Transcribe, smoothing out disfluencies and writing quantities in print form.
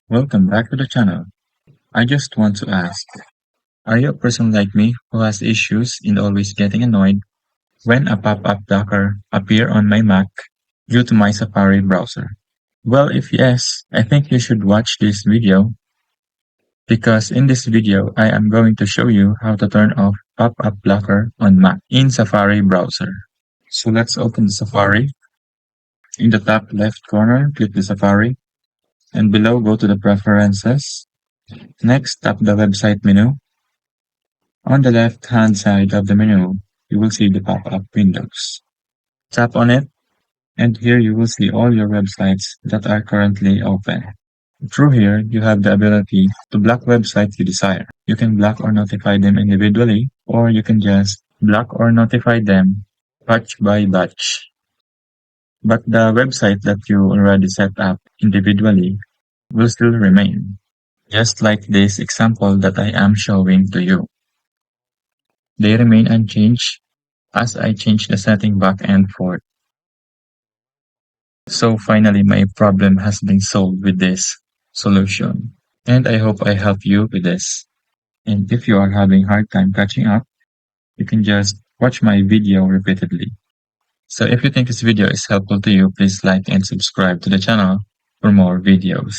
Welcome back to the channel. I just want to ask, are you a person like me who has issues in always getting annoyed when a pop-up blocker appear on my Mac due to my Safari browser? Well, if yes, I think you should watch this video because in this video, I am going to show you how to turn off pop-up blocker on Mac in Safari browser. So let's open the Safari. In the top left corner, click the Safari and below go to the Preferences. Next, tap the website menu. On the left-hand side of the menu, you will see the pop-up windows. Tap on it, and here you will see all your websites that are currently open. Through here, you have the ability to block websites you desire. You can block or notify them individually, or you can just block or notify them batch by batch. But the website that you already set up individually will still remain, just like this example that I am showing to you. They remain unchanged as I change the setting back and forth. So finally my problem has been solved with this solution. And I hope I help you with this. And if you are having hard time catching up, you can just watch my video repeatedly. So if you think this video is helpful to you, please like and subscribe to the channel for more videos.